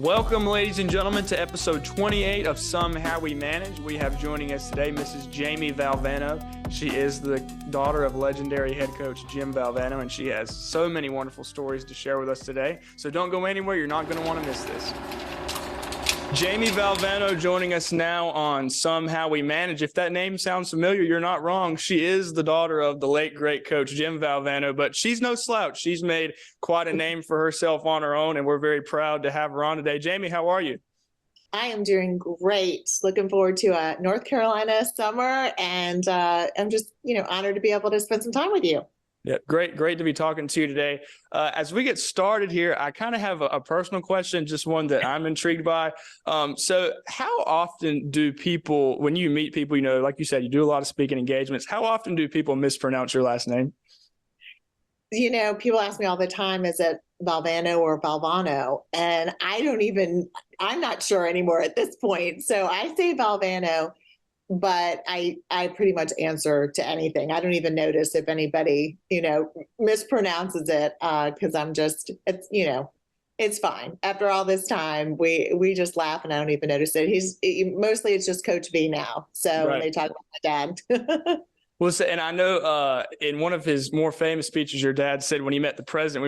Welcome, ladies and gentlemen, to episode 28 of Somehow We Manage. We have joining us today Mrs. Jamie Valvano. She is the daughter of legendary head coach Jim Valvano, and she has so many wonderful stories to share with us today. So don't go anywhere. You're not going to want to miss this. Jamie Valvano joining us now on Somehow We Manage. If that name sounds familiar, you're not wrong. She is the daughter of the late, great coach Jim Valvano, but she's no slouch. She's made quite a name for herself on her own, and we're very proud to have her on today. Jamie, how are you? I am doing great. Looking forward to a North Carolina summer, and I'm just, honored to be able to spend some time with you. Yeah, great to be talking to you today. As we get started here, I kind of have a personal question, just one that I'm intrigued by. So how often do people, when you meet people, like you said, you do a lot of speaking engagements, how often do people mispronounce your last name? People ask me all the time, is it Valvano or Valvano? And I'm not sure anymore at this point. So I say Valvano, but I pretty much answer to anything. I don't even notice if anybody, mispronounces it, because it's fine. After all this time, we just laugh and I don't even notice it. Mostly it's just Coach V now. So Right. When they talk about my dad. Well, and I know in one of his more famous speeches, your dad said when he met President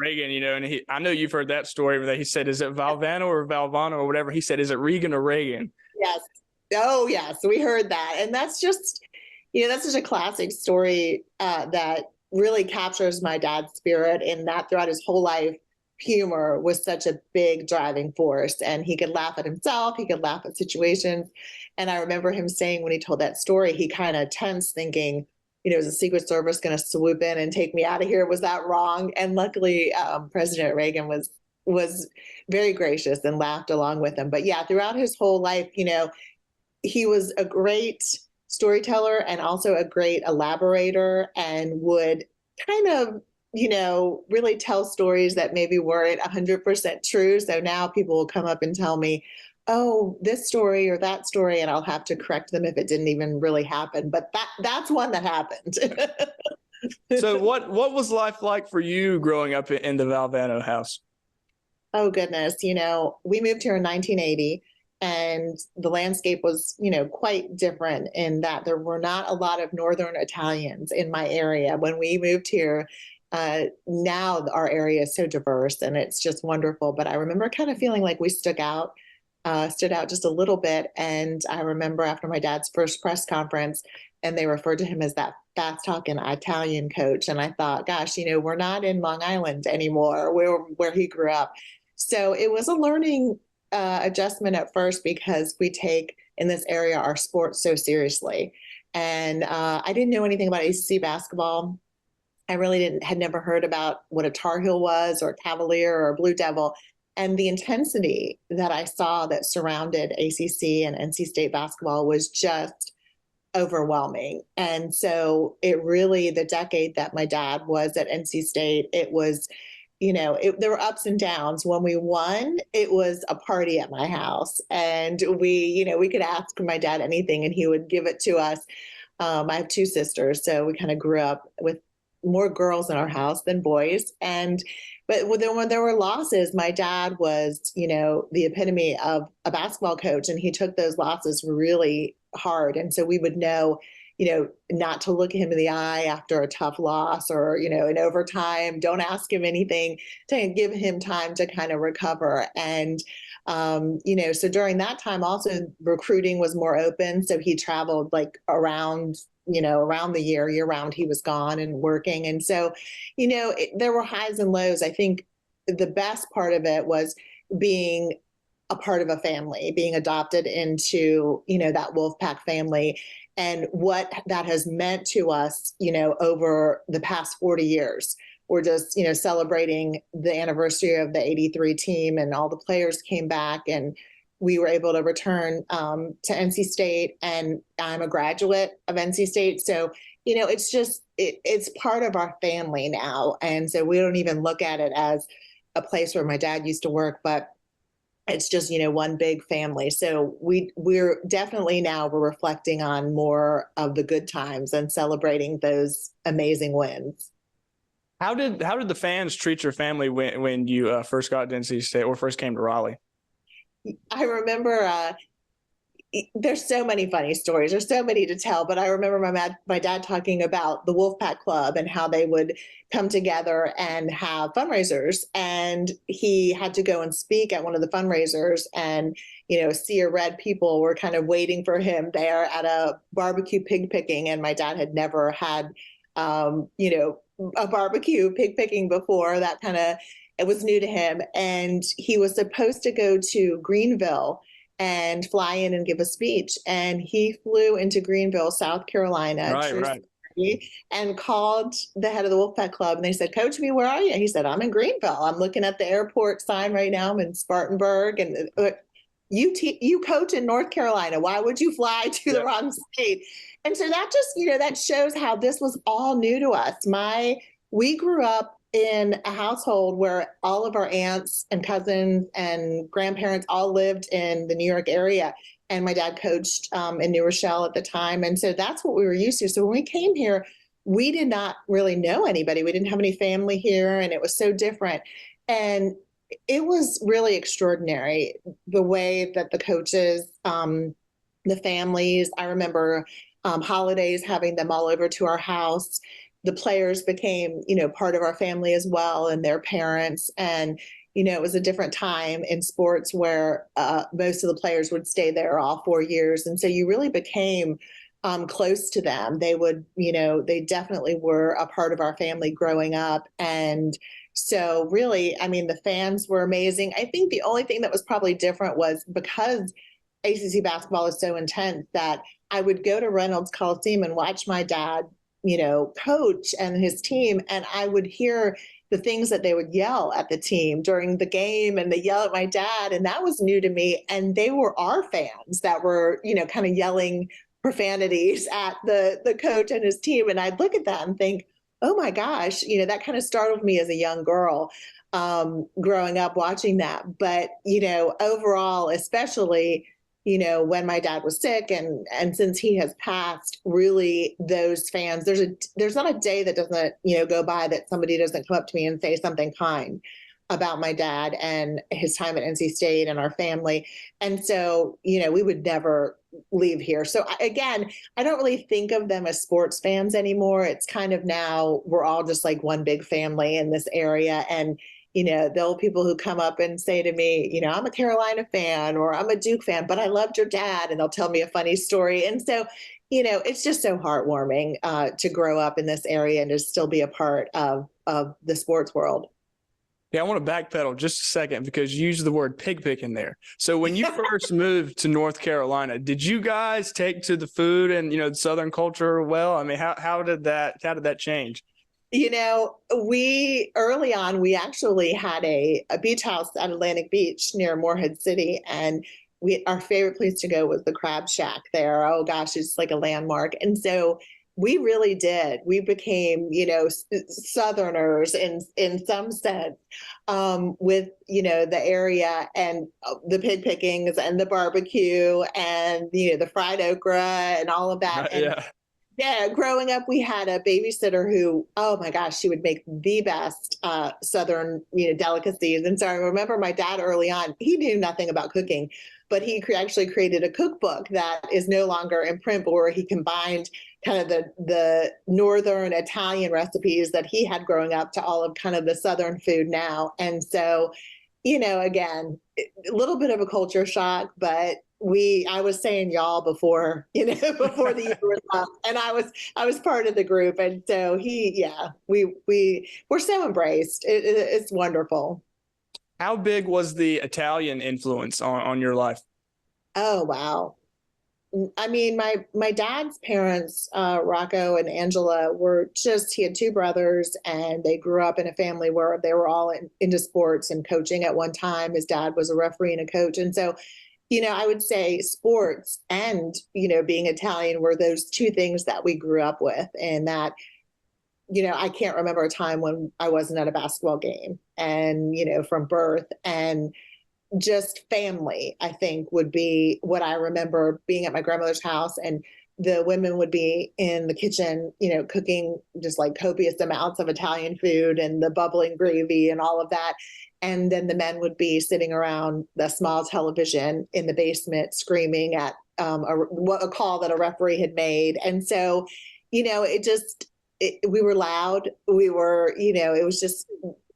Reagan, and I know you've heard that story where he said, is it Valvano or Valvano or whatever? He said, is it Reagan or Reagan? Yes. Oh, yes. We heard that. And that's just, that's such a classic story that really captures my dad's spirit, in that throughout his whole life, humor was such a big driving force, and he could laugh at himself. He could laugh at situations. And I remember him saying when he told that story, he kind of tensed thinking, is the Secret Service going to swoop in and take me out of here? Was that wrong? And luckily, President Reagan was very gracious and laughed along with him. But yeah, throughout his whole life, he was a great storyteller and also a great elaborator, and would kind of, really tell stories that maybe weren't 100% true. So now people will come up and tell me, oh, this story or that story, and I'll have to correct them if it didn't even really happen. But that's one that happened. So what was life like for you growing up in the Valvano house? Oh, goodness. We moved here in 1980. And the landscape was, quite different in that there were not a lot of Northern Italians in my area. When we moved here, now our area is so diverse and it's just wonderful. But I remember kind of feeling like we stood out just a little bit. And I remember after my dad's first press conference, and they referred to him as that fast-talking Italian coach. And I thought, gosh, we're not in Long Island anymore, where he grew up. So it was a learning adjustment at first, because we take in this area our sports so seriously. And I didn't know anything about ACC basketball. I really had never heard about what a Tar Heel was, or a Cavalier, or a Blue Devil. And the intensity that I saw that surrounded ACC and NC State basketball was just overwhelming. And so the decade that my dad was at NC State, it was, there were ups and downs. When we won, it was a party at my house, and we could ask my dad anything and he would give it to us. I have two sisters, so we kind of grew up with more girls in our house than boys. But when there were losses, my dad was, the epitome of a basketball coach, and he took those losses really hard. And so we would know, not to look him in the eye after a tough loss, or, in overtime. Don't ask him anything, to give him time to kind of recover. And, so during that time also, recruiting was more open. So he traveled around the year round. He was gone and working. And so, there were highs and lows. I think the best part of it was being a part of a family, being adopted into, that Wolfpack family, and what that has meant to us, over the past 40 years. We're just, celebrating the anniversary of the 83 team, and all the players came back, and we were able to return to NC State, and I'm a graduate of NC State. So, it's just, it's part of our family now. And so we don't even look at it as a place where my dad used to work, but it's just, one big family. So we're definitely now we're reflecting on more of the good times and celebrating those amazing wins. How did the fans treat your family when you first got to NC State or first came to Raleigh? I remember there's so many funny stories. There's so many to tell, but I remember my dad talking about the Wolfpack Club and how they would come together and have fundraisers. And he had to go and speak at one of the fundraisers, and sea of red people were kind of waiting for him there at a barbecue pig picking. And my dad had never had, a barbecue pig picking before. That kind of it was new to him, and he was supposed to go to Greenville and fly in and give a speech. And he flew into Greenville, South Carolina, Right, true right. story, and called the head of the Wolfpack Club. And they said, Coach B, where are you? And he said, I'm in Greenville. I'm looking at the airport sign right now. I'm in Spartanburg. And you coach in North Carolina. Why would you fly to the Yeah. wrong state? And so that just, that shows how this was all new to us. We grew up in a household where all of our aunts and cousins and grandparents all lived in the New York area. And my dad coached in New Rochelle at the time. And so that's what we were used to. So when we came here, we did not really know anybody. We didn't have any family here, and it was so different. And it was really extraordinary the way that the coaches, the families, I remember holidays, having them all over to our house. The players became, part of our family as well, and their parents. And, it was a different time in sports where most of the players would stay there all 4 years. And so you really became close to them. They would, they definitely were a part of our family growing up. And so really, I mean, the fans were amazing. I think the only thing that was probably different was because ACC basketball is so intense that I would go to Reynolds Coliseum and watch my dad, coach and his team, and I would hear the things that they would yell at the team during the game, and they yell at my dad, and that was new to me. And they were our fans that were, kind of yelling profanities at the coach and his team. And I'd look at that and think, oh my gosh, that kind of startled me as a young girl growing up watching that. But, overall, especially, when my dad was sick and since he has passed, really those fans, there's not a day that doesn't, go by that somebody doesn't come up to me and say something kind about my dad and his time at NC State and our family. And so, we would never leave here. So again, I don't really think of them as sports fans anymore. It's kind of now we're all just like one big family in this area. And there'll be people who come up and say to me, I'm a Carolina fan or I'm a Duke fan, but I loved your dad. And they'll tell me a funny story. And so, it's just so heartwarming to grow up in this area and to still be a part of the sports world. Yeah, I want to backpedal just a second because you used the word pig picking there. So when you first moved to North Carolina, did you guys take to the food and the Southern culture well? I mean, how did that change? We early on, we actually had a beach house at Atlantic Beach near Morehead City. And our favorite place to go was the Crab Shack there. Oh gosh, it's like a landmark. And so we really did. We became, Southerners in some sense with, the area and the pig pickings and the barbecue and, the fried okra and all of that. And Yeah. yeah, growing up, we had a babysitter who, oh my gosh, she would make the best Southern, delicacies. And so I remember my dad early on, he knew nothing about cooking, but he actually created a cookbook that is no longer in print, but where he combined kind of the Northern Italian recipes that he had growing up to all of kind of the Southern food now. And so, again, a little bit of a culture shock, but I was saying y'all before, before the year was up, and I was part of the group. And so we're so embraced. It's wonderful. How big was the Italian influence on your life? Oh, wow. I mean, my dad's parents, Rocco and Angela, he had two brothers, and they grew up in a family where they were all into sports and coaching at one time. His dad was a referee and a coach. And so, I would say sports and, being Italian were those two things that we grew up with. And that, I can't remember a time when I wasn't at a basketball game and, from birth. And just family, I think, would be what I remember being at my grandmother's house and the women would be in the kitchen, cooking just like copious amounts of Italian food and the bubbling gravy and all of that. And then the men would be sitting around the small television in the basement screaming at a call that a referee had made. And so, we were loud. We were, it was just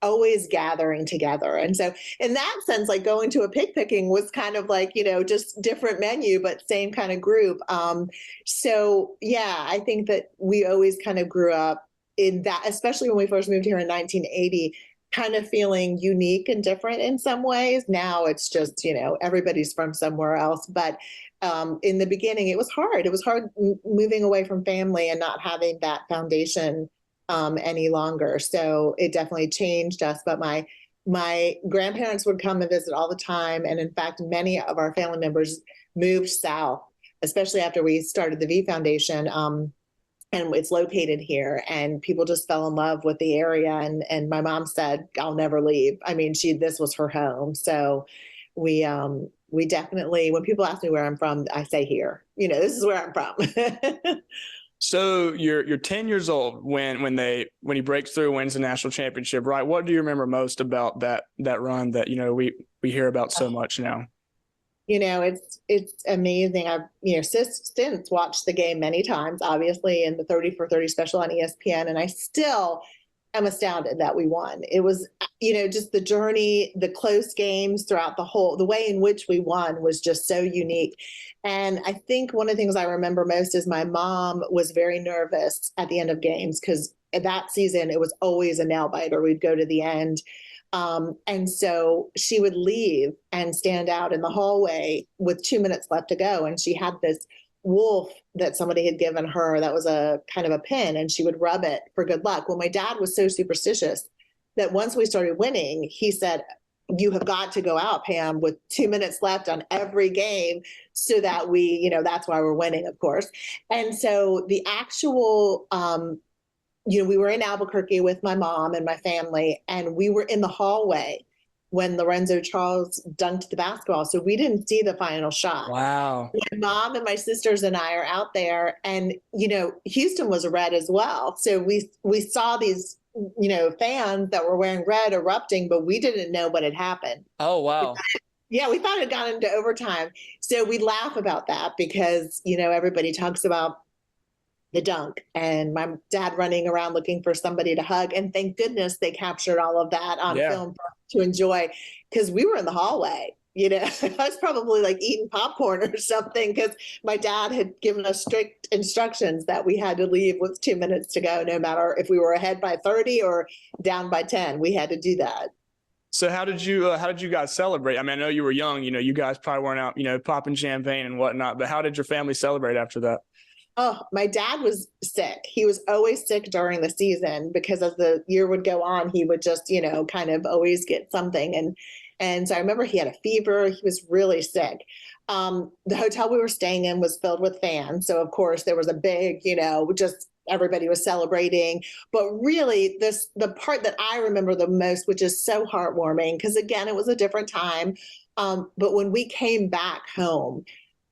always gathering together. And so in that sense, like going to a pig picking was kind of like, just different menu, but same kind of group. So yeah, I think that we always kind of grew up in that, especially when we first moved here in 1980, kind of feeling unique and different in some ways. Now it's just, everybody's from somewhere else. But in the beginning, it was hard. It was hard moving away from family and not having that foundation any longer. So it definitely changed us. But my grandparents would come and visit all the time. And in fact, many of our family members moved south, especially after we started the V Foundation. And it's located here, and people just fell in love with the area. And my mom said, I'll never leave. I mean, this was her home. So we definitely, when people ask me where I'm from, I say here, this is where I'm from. So you're 10 years old when he breaks through, wins the national championship, right? What do you remember most about that run that, we hear about so much now? It's amazing. I've, since watched the game many times, obviously, in the 30 for 30 special on ESPN, and I still am astounded that we won. It was, just the journey, the close games throughout the way in which we won was just so unique. And I think one of the things I remember most is my mom was very nervous at the end of games because that season it was always a nail biter. We'd go to the end. And so she would leave and stand out in the hallway with 2 minutes left to go. And she had this wolf that somebody had given her that was a kind of a pin, and she would rub it for good luck. Well, my dad was so superstitious that once we started winning, he said, you have got to go out, Pam, with 2 minutes left on every game so that we, that's why we're winning, of course. And so the actual, we were in Albuquerque with my mom and my family, and we were in the hallway when Lorenzo Charles dunked the basketball. So we didn't see the final shot. Wow. My mom and my sisters and I are out there, and, Houston was red as well. So we saw these, fans that were wearing red erupting, but we didn't know what had happened. Oh, wow. We thought it had gone into overtime. So we laugh about that because, everybody talks about the dunk and my dad running around looking for somebody to hug. And thank goodness they captured all of that on film for us to enjoy, because we were in the hallway. I was probably like eating popcorn or something because my dad had given us strict instructions that we had to leave with 2 minutes to go, no matter if we were ahead by 30 or down by 10. We had to do that. So how did you guys celebrate? I mean, I know you were young, you guys probably weren't out, popping champagne and whatnot, but how did your family celebrate after that? Oh, my dad was sick. He was always sick during the season because as the year would go on, he would just, kind of always get something. And so I remember he had a fever. He was really sick. The hotel we were staying in was filled with fans. So, of course, there was a big, just everybody was celebrating. But really, the part that I remember the most, which is so heartwarming, because, again, it was a different time. But when we came back home,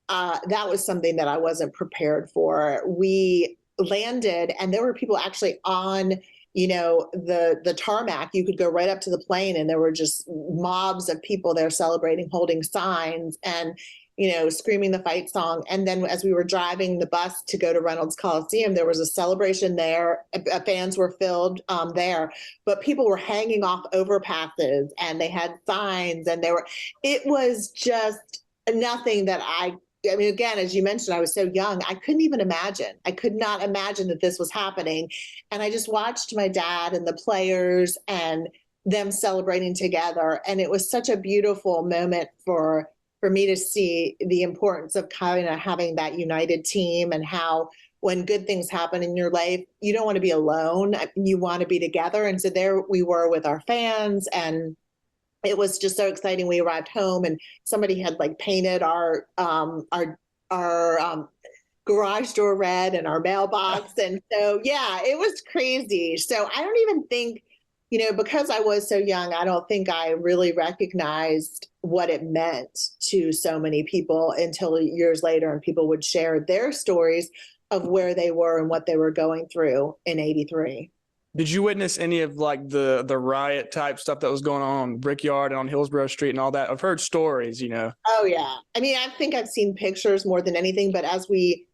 that was something that I wasn't prepared for. We landed, and there were people actually on the tarmac. You could go right up to the plane, and there were just mobs of people there celebrating, holding signs and, screaming the fight song. And then as we were driving the bus to go to Reynolds Coliseum, there was a celebration there. Fans were filled there, but people were hanging off overpasses and they had signs, and it was just nothing that I mean, again, as you mentioned, I was so young. I couldn't even imagine. I could not imagine that this was happening. And I just watched my dad and the players and them celebrating together. And it was such a beautiful moment for me to see the importance of kind of having that united team, and how when good things happen in your life, you don't want to be alone. You want to be together. And so there we were with our fans, and it was just so exciting. We arrived home and somebody had like painted our garage door red and our mailbox. And so, yeah, it was crazy. So I don't even think because I was so young, I don't think I really recognized what it meant to so many people until years later, and people would share their stories of where they were and what they were going through in 83. Did you witness any of like the riot type stuff that was going on Brickyard and on Hillsborough Street and all that? I've heard stories, Oh yeah. I mean, I think I've seen pictures more than anything, but as we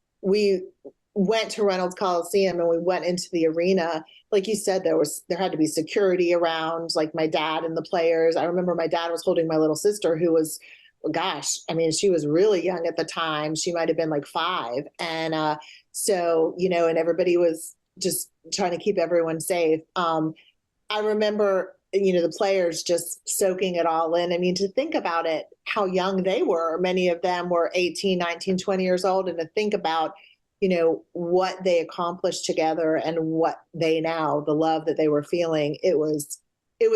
went to Reynolds Coliseum and we went into the arena, like you said, there had to be security around, like my dad and the players. I remember my dad was holding my little sister who was, gosh, I mean, she was really young at the time. She might have been like 5. And so, and everybody was just trying to keep everyone safe. I remember, the players just soaking it all in. I mean, to think about it, how young they were, many of them were 18, 19, 20 years old. And to think about, what they accomplished together and what the love that they were feeling, it was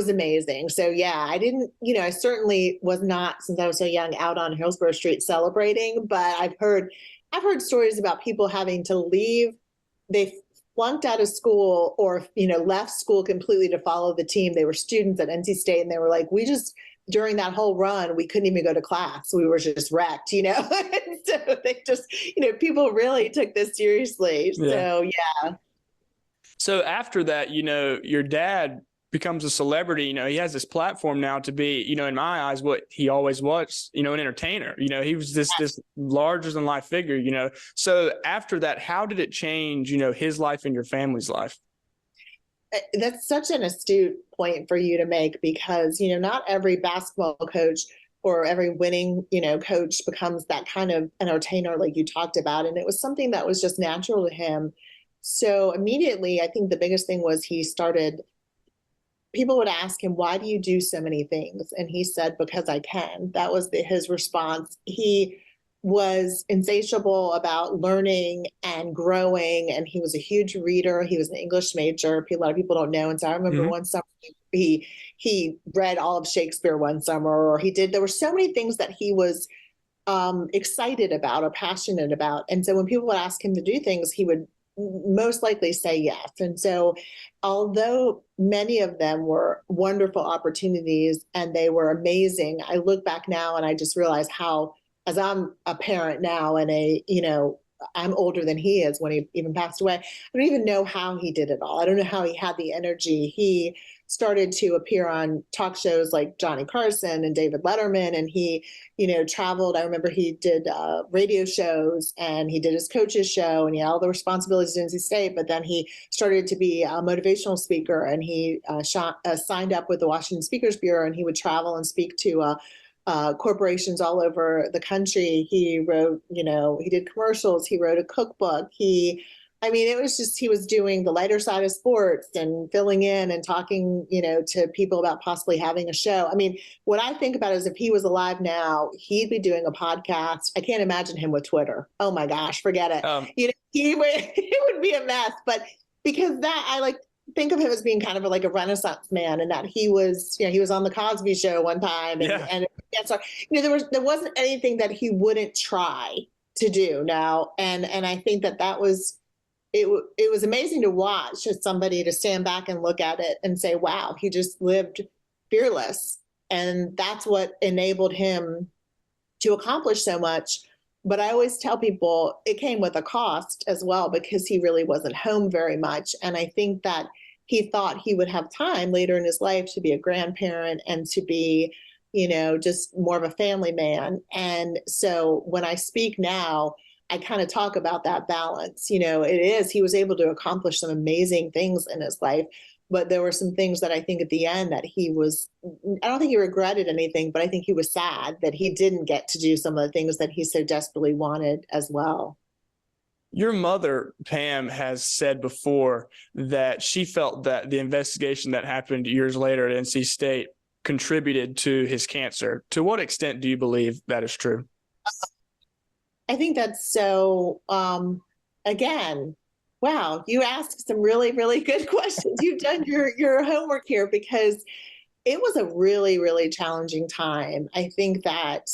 amazing. So yeah, I didn't, I certainly was not, since I was so young, out on Hillsborough Street celebrating, but I've heard stories about people having to leave. They flunked out of school or, left school completely to follow the team. They were students at NC State and they were like, during that whole run, we couldn't even go to class. We were just wrecked, And so they just, people really took this seriously. Yeah. So, yeah. So after that, your dad becomes a celebrity. He has this platform now to be, in my eyes, what he always was, an entertainer. He was this larger than life figure, So after that, how did it change, his life and your family's life? That's such an astute point for you to make because, not every basketball coach or every winning, coach becomes that kind of entertainer like you talked about. And it was something that was just natural to him. So immediately, I think the biggest thing was people would ask him, why do you do so many things? And he said, because I can. That was his response. He was insatiable about learning and growing, and he was a huge reader. He was an English major. A lot of people don't know. And so I remember one summer he read all of Shakespeare one summer, or there were so many things that he was excited about or passionate about. And so when people would ask him to do things, he would most likely say yes. And so although many of them were wonderful opportunities and they were amazing, I look back now and I just realize how, as I'm a parent now and I'm older than he is when he even passed away, I don't even know how he did it all. I don't know how he had the energy. He started to appear on talk shows like Johnny Carson and David Letterman, and he, traveled. I remember he did radio shows and he did his coach's show and he had all the responsibilities in NC State, but then he started to be a motivational speaker and he signed up with the Washington Speakers Bureau, and he would travel and speak to corporations all over the country. He wrote, he did commercials, he wrote a cookbook. He was doing the lighter side of sports and filling in and talking, to people about possibly having a show. I mean, what I think about is if he was alive now, he'd be doing a podcast. I can't imagine him with Twitter. Oh my gosh, forget it. It would be a mess. But because I think of him as being kind of like a Renaissance man, and that he was on the Cosby Show one time, and so there wasn't anything that he wouldn't try to do now, and I think that was it was amazing to watch, as somebody to stand back and look at it and say, wow, he just lived fearless, and that's what enabled him to accomplish so much. But I always tell people it came with a cost as well, because he really wasn't home very much. And I think that he thought he would have time later in his life to be a grandparent and to be, just more of a family man. And so when I speak now, I kind of talk about that balance. He was able to accomplish some amazing things in his life, but there were some things that I think at the end that I don't think he regretted anything, but I think he was sad that he didn't get to do some of the things that he so desperately wanted as well. Your mother, Pam, has said before that she felt that the investigation that happened years later at NC State contributed to his cancer. To what extent do you believe that is true? I think that's so, again, wow, you asked some really, really good questions. You've done your homework here, because it was a really, really challenging time. I think that,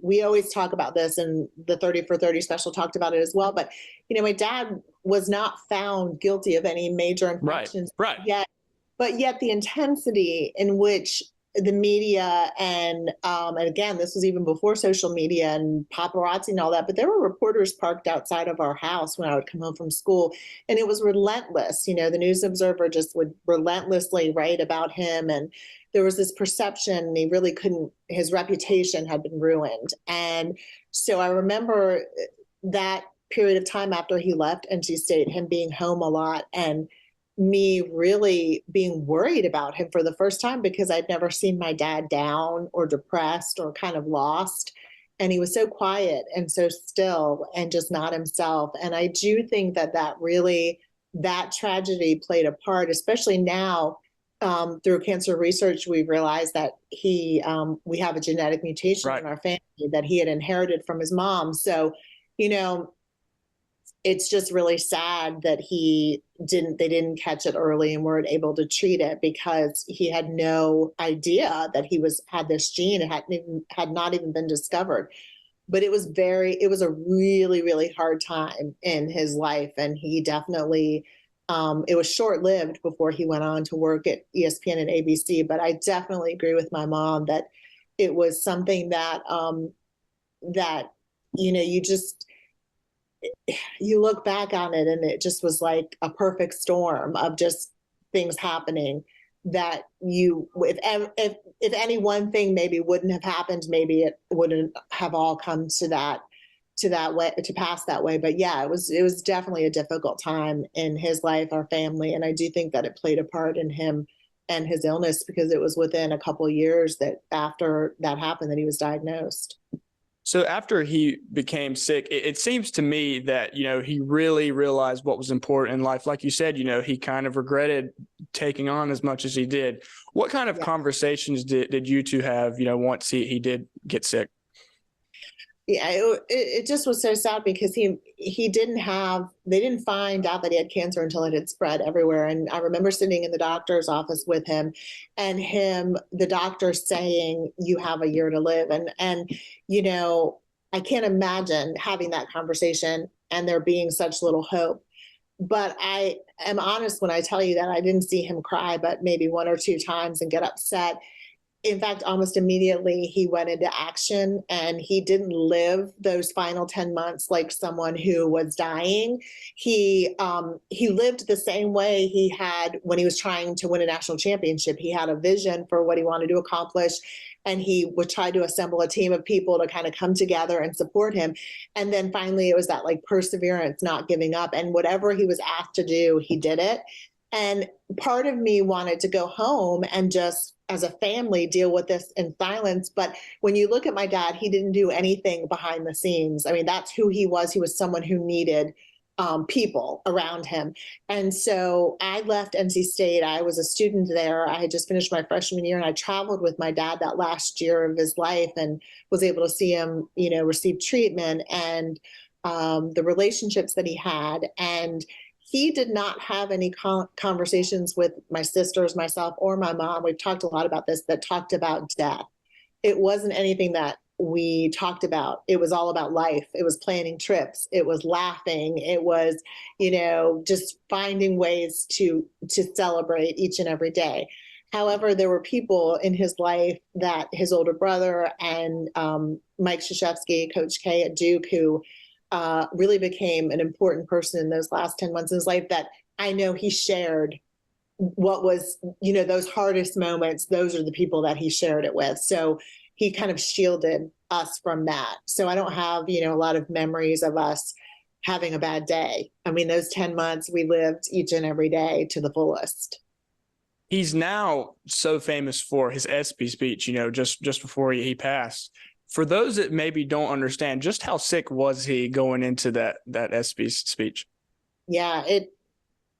we always talk about this, and the 30 for 30 special talked about it as well. But, my dad was not found guilty of any major infractions. Right. Yet but yet the intensity in which the media and again, this was even before social media and paparazzi and all that, but there were reporters parked outside of our house when I would come home from school, and it was relentless. The News Observer just would relentlessly write about him, and there was this perception he really couldn't, his reputation had been ruined. And so I remember that period of time after he left NC State, him being home a lot, and me really being worried about him for the first time, because I'd never seen my dad down or depressed or kind of lost. And he was so quiet and so still and just not himself. And I do think that that tragedy played a part, especially now. Through cancer research, we realized that we have a genetic mutation Right. in our family that he had inherited from his mom. So, you know, it's just really sad that they didn't catch it early and weren't able to treat it, because he had no idea that had this gene. It had not even been discovered. But it was a really, really hard time in his life. And he definitely, it was short lived before he went on to work at ESPN and ABC. But I definitely agree with my mom that it was something that, you look back on it and it just was like a perfect storm of just things happening that if any one thing maybe wouldn't have happened, maybe it wouldn't have all come to pass that way. But yeah, it was definitely a difficult time in his life, our family. And I do think that it played a part in him and his illness, because it was within a couple of years that after that happened that he was diagnosed. So after he became sick, it seems to me that, he really realized what was important in life. Like you said, he kind of regretted taking on as much as he did. What kind of conversations did you two have, once he did get sick? Yeah, it just was so sad, because they didn't find out that he had cancer until it had spread everywhere. And I remember sitting in the doctor's office with him, and the doctor saying, "You have a year to live." And I can't imagine having that conversation and there being such little hope. But I am honest when I tell you that I didn't see him cry, but maybe one or two times, and get upset. In fact, almost immediately he went into action, and he didn't live those final 10 months like someone who was dying. He lived the same way he had when he was trying to win a national championship. He had a vision for what he wanted to accomplish, and he would try to assemble a team of people to kind of come together and support him. And then finally it was that like perseverance, not giving up, and whatever he was asked to do, he did it. And part of me wanted to go home and just, as a family, deal with this in silence. But when you look at my dad, he didn't do anything behind the scenes. I mean, that's who he was. He was someone who needed people around him. And so I left NC State. I was a student there. I had just finished my freshman year, and I traveled with my dad that last year of his life and was able to see him, receive treatment and the relationships that he had. And he did not have any conversations with my sisters, myself, or my mom. We've talked a lot about this, that talked about death. It wasn't anything that we talked about. It was all about life. It was planning trips. It was laughing. It was, just finding ways to celebrate each and every day. However, there were people in his life, that his older brother and Mike Krzyzewski, Coach K at Duke, who really became an important person in those last 10 months of his life, that I know he shared what was, those hardest moments. Those are the people that he shared it with. So he kind of shielded us from that. So I don't have, a lot of memories of us having a bad day. I mean, those 10 months we lived each and every day to the fullest. He's now so famous for his ESPY speech, just before he passed. For those that maybe don't understand, just how sick was he going into that ESPY speech? Yeah, it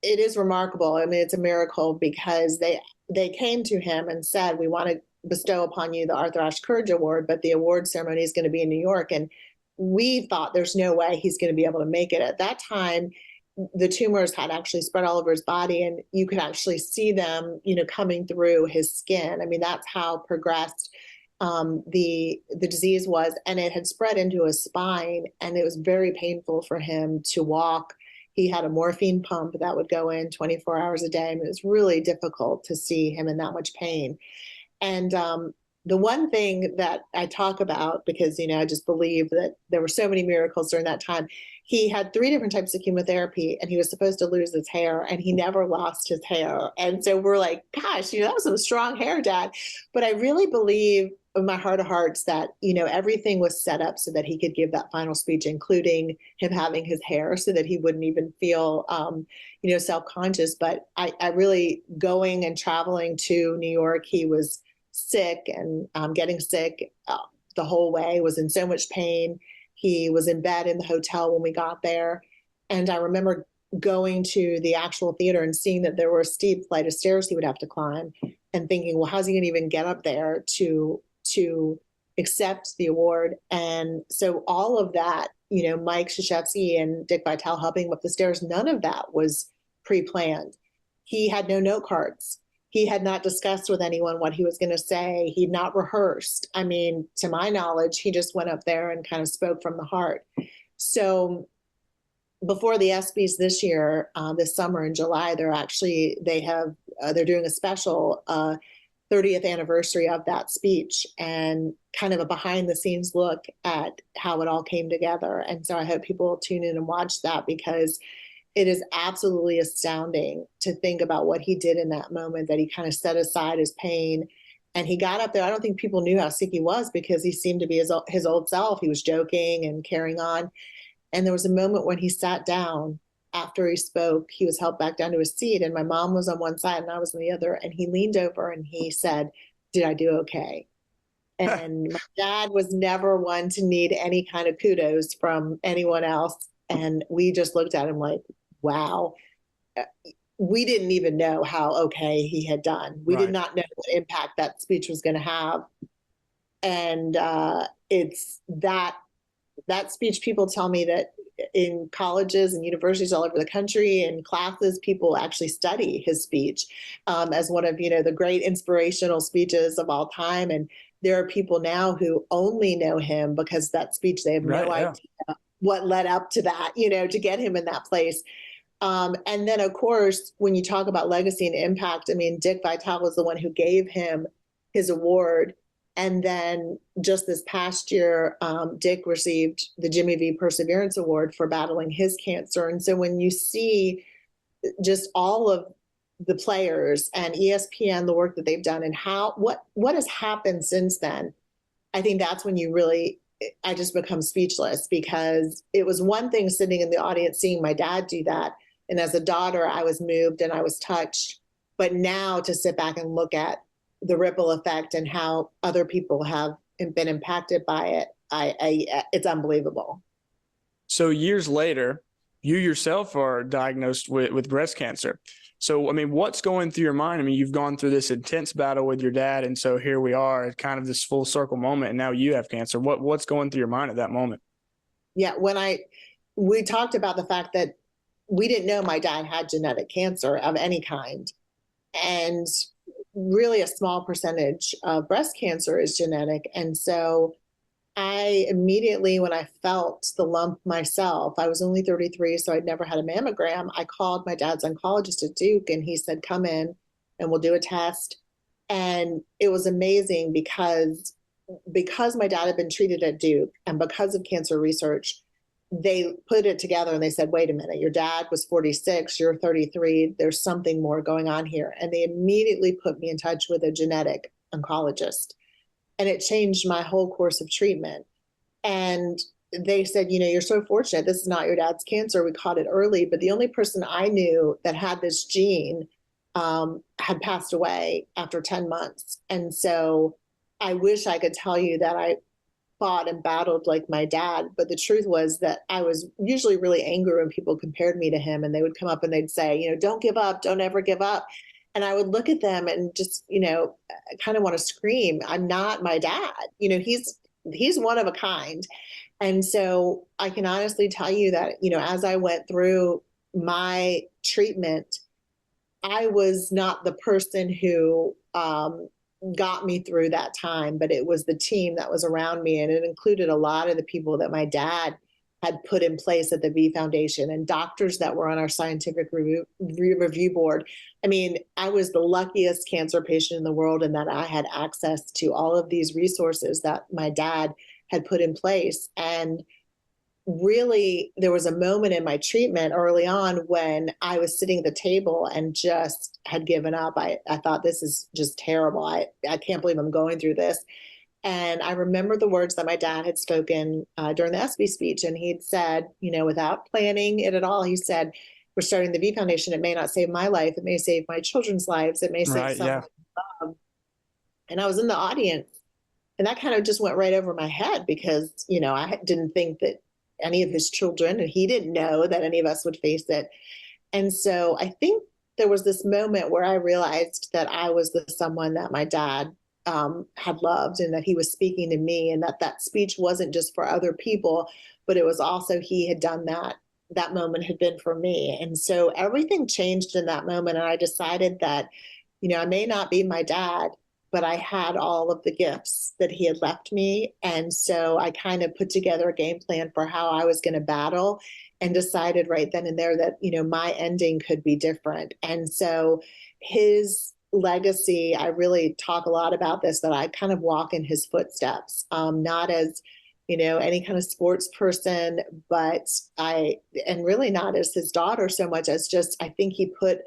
is remarkable. I mean, it's a miracle, because they came to him and said, "We want to bestow upon you the Arthur Ashe Courage Award, but the award ceremony is going to be in New York." And we thought, there's no way he's going to be able to make it. At that time, the tumors had actually spread all over his body, and you could actually see them, coming through his skin. I mean, that's how progressed the disease was, and it had spread into his spine, and it was very painful for him to walk. He had a morphine pump that would go in 24 hours a day. I mean, it was really difficult to see him in that much pain. And the one thing that I talk about, because, I just believe that there were so many miracles during that time, he had 3 different types of chemotherapy and he was supposed to lose his hair and he never lost his hair. And so we're like, gosh, that was some strong hair, Dad. But I really believe in my heart of hearts that, everything was set up so that he could give that final speech, including him having his hair so that he wouldn't even feel, self-conscious. But I really, going and traveling to New York, he was sick and getting sick the whole way, was in so much pain. He was in bed in the hotel when we got there. And I remember going to the actual theater and seeing that there were a steep flight of stairs he would have to climb and thinking, well, how's he going to even get up there to accept the award? And so all of that, Mike Krzyzewski and Dick Vitale helping him up the stairs, none of that was pre-planned. He had no note cards. He had not discussed with anyone what he was going to say. He'd not rehearsed. I mean, to my knowledge, he just went up there and kind of spoke from the heart. So before the ESPYs this year, this summer in July, they're doing a special 30th anniversary of that speech and kind of a behind the scenes look at how it all came together. And so I hope people will tune in and watch that, because it is absolutely astounding to think about what he did in that moment, that he kind of set aside his pain and he got up there. I don't think people knew how sick he was because he seemed to be his old self. He was joking and carrying on. And there was a moment when he sat down after he spoke. He was helped back down to his seat and my mom was on one side and I was on the other. And he leaned over and he said, "Did I do okay?" And my dad was never one to need any kind of kudos from anyone else. And we just looked at him like, wow. We didn't even know how okay he had done. We did not know what impact that speech was going to have. And it's that speech, people tell me that in colleges and universities all over the country and classes, people actually study his speech as one of, the great inspirational speeches of all time. And there are people now who only know him because that speech, they have no idea what led up to that, to get him in that place. And then, of course, when you talk about legacy and impact, I mean, Dick Vitale was the one who gave him his award. And then just this past year, Dick received the Jimmy V Perseverance Award for battling his cancer. And so when you see just all of the players and ESPN, the work that they've done and what has happened since then, I think that's when I just become speechless, because it was one thing sitting in the audience seeing my dad do that. And as a daughter, I was moved and I was touched. But now to sit back and look at the ripple effect and how other people have been impacted by it, it's unbelievable. So years later, you yourself are diagnosed with breast cancer. So, I mean, what's going through your mind? I mean, you've gone through this intense battle with your dad, and so here we are at kind of this full circle moment, and now you have cancer. What's going through your mind at that moment? Yeah, we talked about the fact that we didn't know my dad had genetic cancer of any kind. And really a small percentage of breast cancer is genetic. And so I immediately, when I felt the lump myself, I was only 33, so I'd never had a mammogram. I called my dad's oncologist at Duke and he said, "Come in and we'll do a test." And it was amazing because my dad had been treated at Duke and because of cancer research, they put it together and they said, "Wait a minute, your dad was 46, you're 33, there's something more going on here." And they immediately put me in touch with a genetic oncologist. And it changed my whole course of treatment. And they said, "You're so fortunate. This is not your dad's cancer. We caught it early." But the only person I knew that had this gene had passed away after 10 months. And so I wish I could tell you that I fought and battled like my dad. But the truth was that I was usually really angry when people compared me to him, and they would come up and they'd say, "Don't give up, don't ever give up." And I would look at them and just, kind of want to scream. I'm not my dad. He's one of a kind. And so I can honestly tell you that, as I went through my treatment, I was not the person who got me through that time, but it was the team that was around me. And it included a lot of the people that my dad had put in place at the V Foundation and doctors that were on our scientific review board. I mean, I was the luckiest cancer patient in the world in that I had access to all of these resources that my dad had put in place. And really, there was a moment in my treatment early on when I was sitting at the table and just had given up. I thought, this is just terrible. I can't believe I'm going through this. And I remember the words that my dad had spoken during the ESPY speech. And he'd said, without planning it at all, he said, we're starting the V Foundation. It may not save my life. It may save my children's lives. It may save Right. Yeah. someone. And I was in the audience. And that kind of just went right over my head because, I didn't think that any of his children, and he didn't know that any of us would face it. And so I think there was this moment where I realized that I was the someone that my dad had loved, and that he was speaking to me, and that speech wasn't just for other people, but it was also he had done that moment had been for me. And so everything changed in that moment. And I decided that, I may not be my dad, but I had all of the gifts that he had left me. And so I kind of put together a game plan for how I was going to battle, and decided right then and there that, my ending could be different. And so his legacy, I really talk a lot about this, that I kind of walk in his footsteps, not as, any kind of sports person, but and really not as his daughter so much as just, I think he put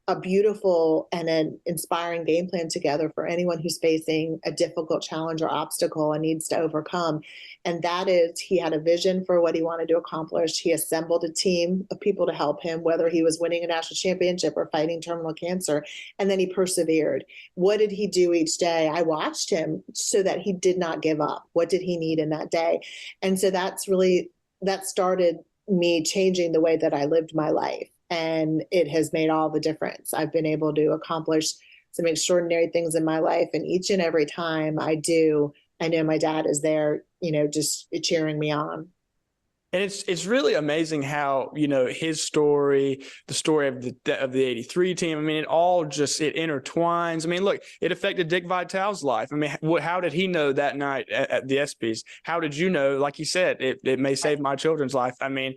a beautiful and an inspiring game plan together for anyone who's facing a difficult challenge or obstacle and needs to overcome. And that is, he had a vision for what he wanted to accomplish. He assembled a team of people to help him, whether he was winning a national championship or fighting terminal cancer. And then he persevered. What did he do each day? I watched him so that he did not give up. What did he need in that day? And so that started me changing the way that I lived my life. And it has made all the difference. I've been able to accomplish some extraordinary things in my life. And each and every time I do, I know my dad is there, just cheering me on. And it's really amazing how, his story, the story of the 83 team, I mean, it all just, it intertwines. I mean, look, it affected Dick Vitale's life. I mean, how did he know that night at the ESPYs? How did you know, like you said, it may save my children's life? I mean,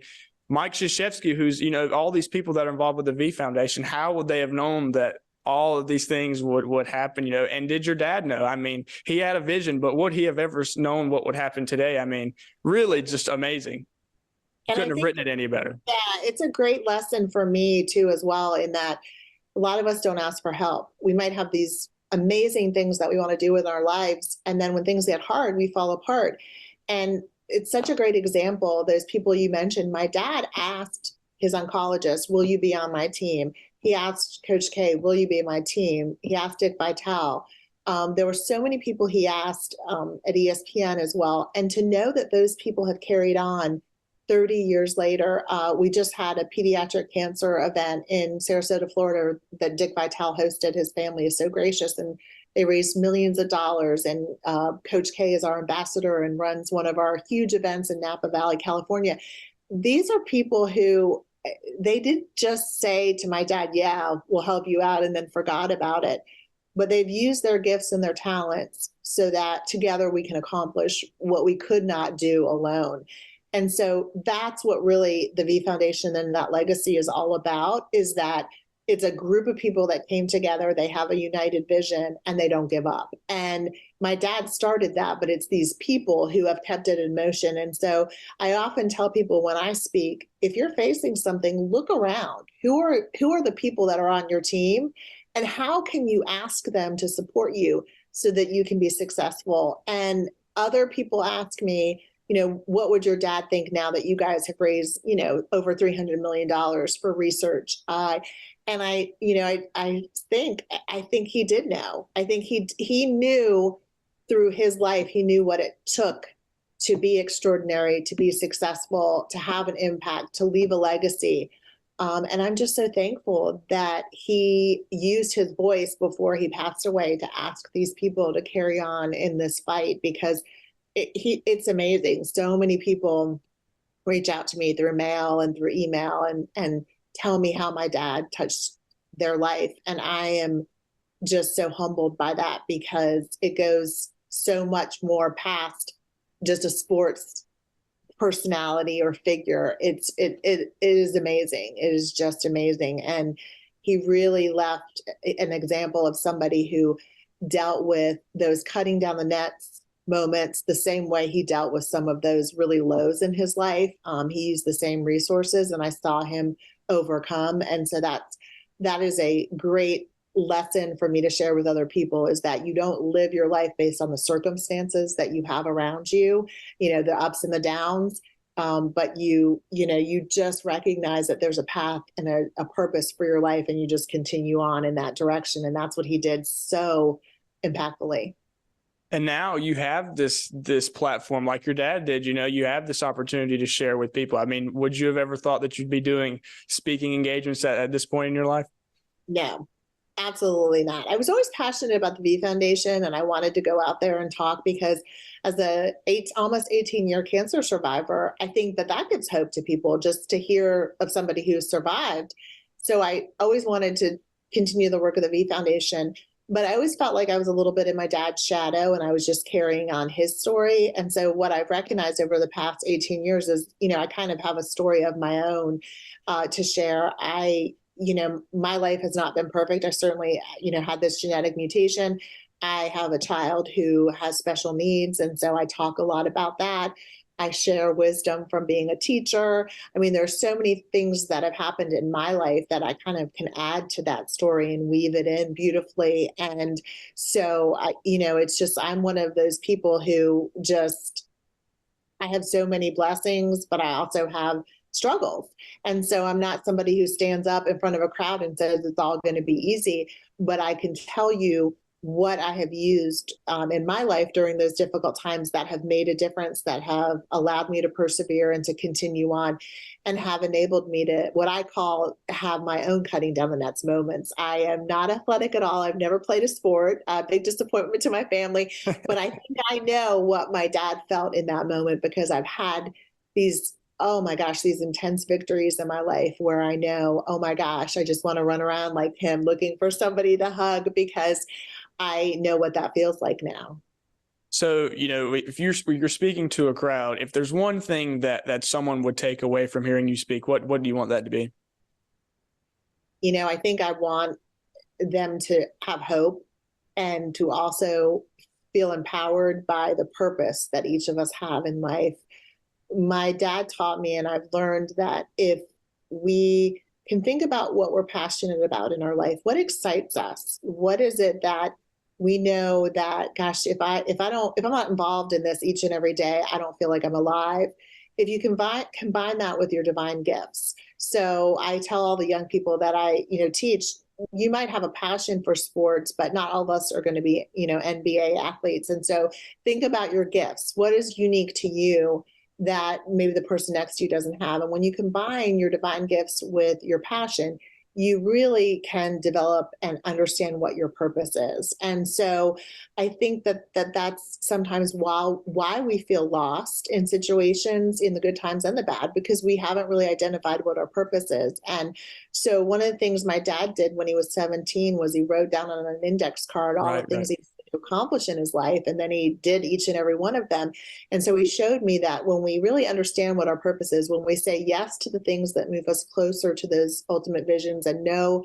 Mike Krzyzewski, who's, all these people that are involved with the V Foundation, how would they have known that all of these things would happen, and did your dad know? I mean, he had a vision, but would he have ever known what would happen today? I mean, really just amazing. Couldn't have written it any better. Yeah, it's a great lesson for me too, as well, in that a lot of us don't ask for help. We might have these amazing things that we want to do with our lives. And then when things get hard, we fall apart. And it's such a great example. Those people you mentioned, my dad asked his oncologist, will you be on my team? He asked Coach K, will you be my team? He asked Dick Vitale. There were so many people he asked at ESPN as well. And to know that those people have carried on 30 years later, we just had a pediatric cancer event in Sarasota, Florida that Dick Vitale hosted. His family is so gracious, and they raised millions of dollars. And Coach K is our ambassador and runs one of our huge events in Napa Valley, California. These are people who, they didn't just say to my dad, yeah, we'll help you out, and then forgot about it. But they've used their gifts and their talents so that together we can accomplish what we could not do alone. And so that's what really the V Foundation and that legacy is all about, is that it's a group of people that came together, they have a united vision, and they don't give up. And my dad started that, but it's these people who have kept it in motion. And so I often tell people when I speak, if you're facing something, look around. Who are the people that are on your team? And how can you ask them to support you so that you can be successful? And other people ask me, what would your dad think now that you guys have raised, over $300 million for research? And I think he did know. I think he knew through his life, he knew what it took to be extraordinary, to be successful, to have an impact, to leave a legacy. And I'm just so thankful that he used his voice before he passed away to ask these people to carry on in this fight, because it's amazing. So many people reach out to me through mail and through email and tell me how my dad touched their life. And I am just so humbled by that, because it goes so much more past just a sports personality or figure. It is amazing. It is just amazing. And he really left an example of somebody who dealt with those cutting down the nets moments the same way he dealt with some of those really lows in his life. He used the same resources, and I saw him overcome. And so that is a great lesson for me to share with other people, is that you don't live your life based on the circumstances that you have around you, the ups and the downs. But you just recognize that there's a path and a purpose for your life, and you just continue on in that direction. And that's what he did so impactfully. And now you have this platform like your dad did. You have this opportunity to share with people. I mean, would you have ever thought that you'd be doing speaking engagements at this point in your life? No, absolutely not. I was always passionate about the V Foundation, and I wanted to go out there and talk, because as a almost 18-year cancer survivor, I think that gives hope to people, just to hear of somebody who survived. So I always wanted to continue the work of the V Foundation, but I always felt like I was a little bit in my dad's shadow, and I was just carrying on his story. And so what I've recognized over the past 18 years is, I kind of have a story of my own to share. My life has not been perfect. I certainly, had this genetic mutation. I have a child who has special needs, and so I talk a lot about that. I share wisdom from being a teacher. I mean, there's so many things that have happened in my life that I kind of can add to that story and weave it in beautifully. And so, it's just, I'm one of those people who I have so many blessings, but I also have struggles. And so I'm not somebody who stands up in front of a crowd and says it's all going to be easy, but I can tell you what I have used in my life during those difficult times that have made a difference, that have allowed me to persevere and to continue on, and have enabled me to, what I call, have my own cutting down the nets moments. I am not athletic at all. I've never played a sport, big disappointment to my family, but I think I know what my dad felt in that moment, because I've had these, oh my gosh, these intense victories in my life where I know, oh my gosh, I just want to run around like him looking for somebody to hug, because I know what that feels like now. So, if you're speaking to a crowd, if there's one thing that someone would take away from hearing you speak, what do you want that to be? I think I want them to have hope, and to also feel empowered by the purpose that each of us have in life. My dad taught me, and I've learned, that if we can think about what we're passionate about in our life, what excites us, what is it that we know that, gosh, if I'm not involved in this each and every day, I don't feel like I'm alive. If you combine that with your divine gifts. So I tell all the young people that I, teach, you might have a passion for sports, but not all of us are going to be, NBA athletes. And so think about your gifts. What is unique to you that maybe the person next to you doesn't have? And when you combine your divine gifts with your passion, you really can develop and understand what your purpose is. And so I think that's sometimes why we feel lost in situations, in the good times and the bad, because we haven't really identified what our purpose is. And so one of the things my dad did when he was 17 was he wrote down on an index card all the things he to accomplish in his life, and then he did each and every one of them. And so he showed me that when we really understand what our purpose is, when we say yes to the things that move us closer to those ultimate visions, and no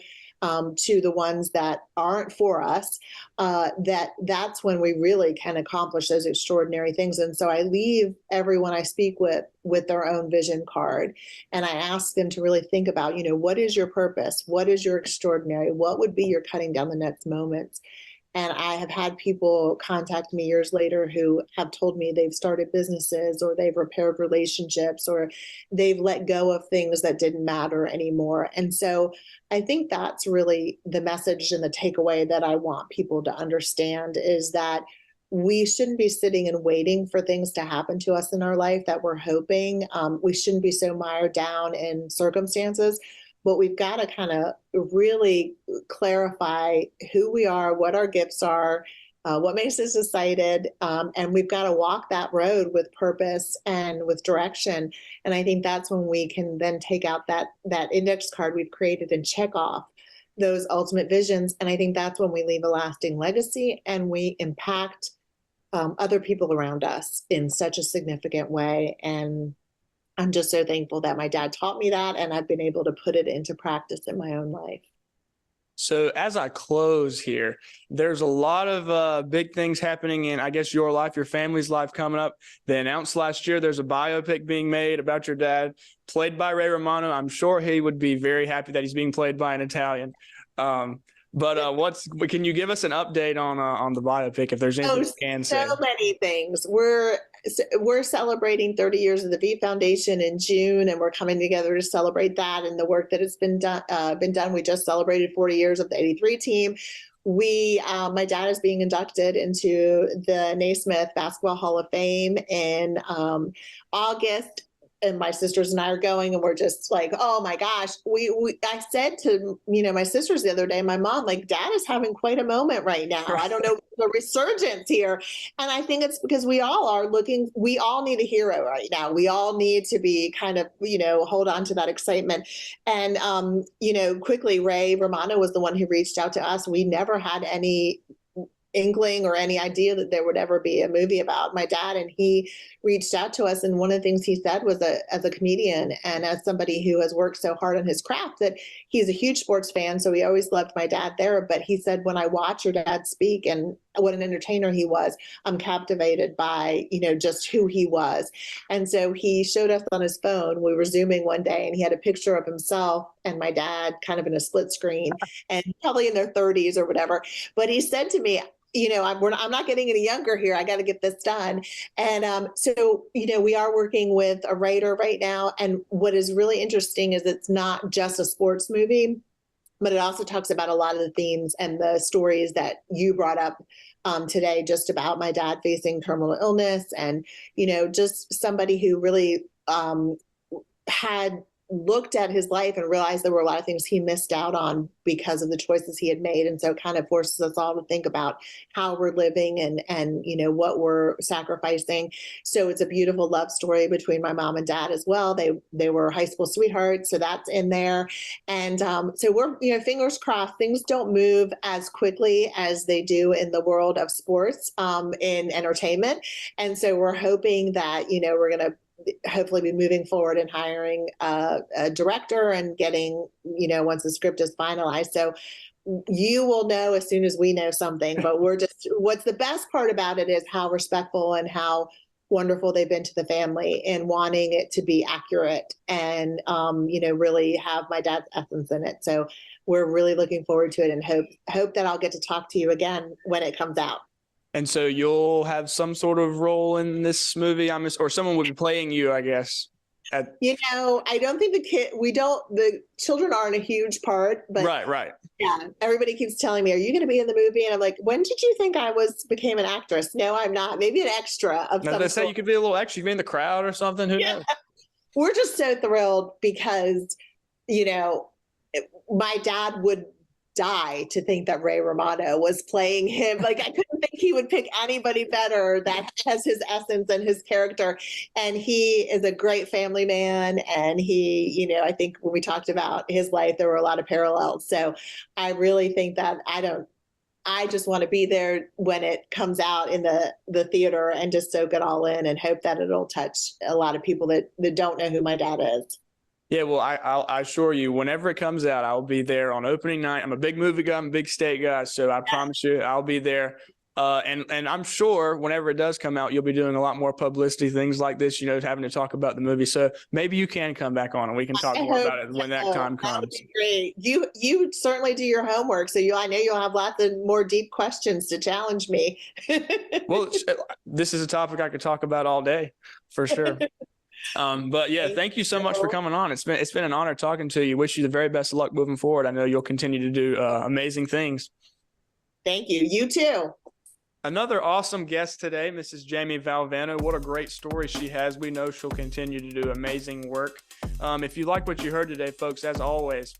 to the ones that aren't for us, that's when we really can accomplish those extraordinary things. And so I leave everyone I speak with their own vision card, and I ask them to really think about, what is your purpose? What is your extraordinary? What would be your cutting down the nets moments? And I have had people contact me years later who have told me they've started businesses, or they've repaired relationships, or they've let go of things that didn't matter anymore. And so I think that's really the message and the takeaway that I want people to understand, is that we shouldn't be sitting and waiting for things to happen to us in our life that we're hoping. We shouldn't be so mired down in circumstances, but we've got to kind of really clarify who we are, what our gifts are, what makes us excited. And we've got to walk that road with purpose and with direction. And I think that's when we can then take out that index card we've created and check off those ultimate visions. And I think that's when we leave a lasting legacy, and we impact other people around us in such a significant way. And I'm just so thankful that my dad taught me that, and I've been able to put it into practice in my own life. So as I close here, there's a lot of big things happening in, I guess, your life, your family's life coming up. They announced last year there's a biopic being made about your dad, played by Ray Romano. I'm sure he would be very happy that he's being played by an Italian. Can you give us an update on the biopic, if there's anything you can say? So many things. We're celebrating 30 years of the V Foundation in June, and we're coming together to celebrate that and the work that has been done. We just celebrated 40 years of the '83 team. My dad is being inducted into the Naismith Basketball Hall of Fame in August. And my sisters and I are going, and we're just like, oh my gosh. I said to, my sisters the other day, my mom, like, Dad is having quite a moment right now. I don't know, the resurgence here. And I think it's because we all need a hero right now. We all need to be kind of, hold on to that excitement. And, quickly, Ray Romano was the one who reached out to us. We never had any inkling or any idea that there would ever be a movie about my dad, and he reached out to us, and one of the things he said was as a comedian and as somebody who has worked so hard on his craft, that he's a huge sports fan, so he always loved my dad there. But he said, when I watch your dad speak and what an entertainer he was, I'm captivated by just who he was. And so he showed us on his phone. We were Zooming one day, and he had a picture of himself and my dad kind of in a split screen, and probably in their 30s or whatever. But he said to me, I'm not getting any younger here. I got to get this done. And so we are working with a writer right now. And what is really interesting is it's not just a sports movie, but it also talks about a lot of the themes and the stories that you brought up today, just about my dad facing terminal illness, and, just somebody who really had looked at his life and realized there were a lot of things he missed out on because of the choices he had made. And so it kind of forces us all to think about how we're living and what we're sacrificing. So it's a beautiful love story between my mom and dad as well. They were high school sweethearts, so that's in there. And so we're, fingers crossed, things don't move as quickly as they do in the world of sports, in entertainment. And so we're hoping that, we're going to hopefully be moving forward and hiring a director and getting, once the script is finalized. So you will know as soon as we know something, but what's the best part about it is how respectful and how wonderful they've been to the family in wanting it to be accurate and, really have my dad's essence in it. So we're really looking forward to it, and hope that I'll get to talk to you again when it comes out. And so you'll have some sort of role in this movie, or someone will be playing you, I guess. I don't think the children aren't a huge part, but right. Yeah. Everybody keeps telling me, are you going to be in the movie? And I'm like, when did you think I became an actress? No, I'm not. Maybe an extra of some they say sort. You could be a little extra. You could be in the crowd or something. Who knows? We're just so thrilled because, my dad would die to think that Ray Romano was playing him. Like, I couldn't think he would pick anybody better that has his essence and his character. And he is a great family man. And he, I think when we talked about his life, there were a lot of parallels. So I really think that I just want to be there when it comes out in the theater and just soak it all in and hope that it'll touch a lot of people that don't know who my dad is. Yeah, well, I assure you, whenever it comes out, I'll be there on opening night. I'm a big movie guy. I'm a big state guy. So I promise you I'll be there. And I'm sure whenever it does come out, you'll be doing a lot more publicity, things like this, having to talk about the movie. So maybe you can come back on and we can talk more about it when that time comes. That would be great. You certainly do your homework. So I know you'll have lots of more deep questions to challenge me. Well, this is a topic I could talk about all day for sure. But yeah, thank you so much for coming on. It's been an honor talking to you. Wish you the very best of luck moving forward. I know you'll continue to do amazing things. Thank you. You too. Another awesome guest today, Mrs. Jamie Valvano. What a great story she has. We know she'll continue to do amazing work. If you like what you heard today, folks, as always,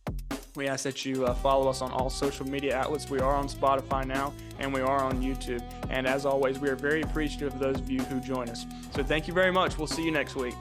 we ask that you follow us on all social media outlets. We are on Spotify now, and we are on YouTube. And as always, we are very appreciative of those of you who join us. So thank you very much. We'll see you next week.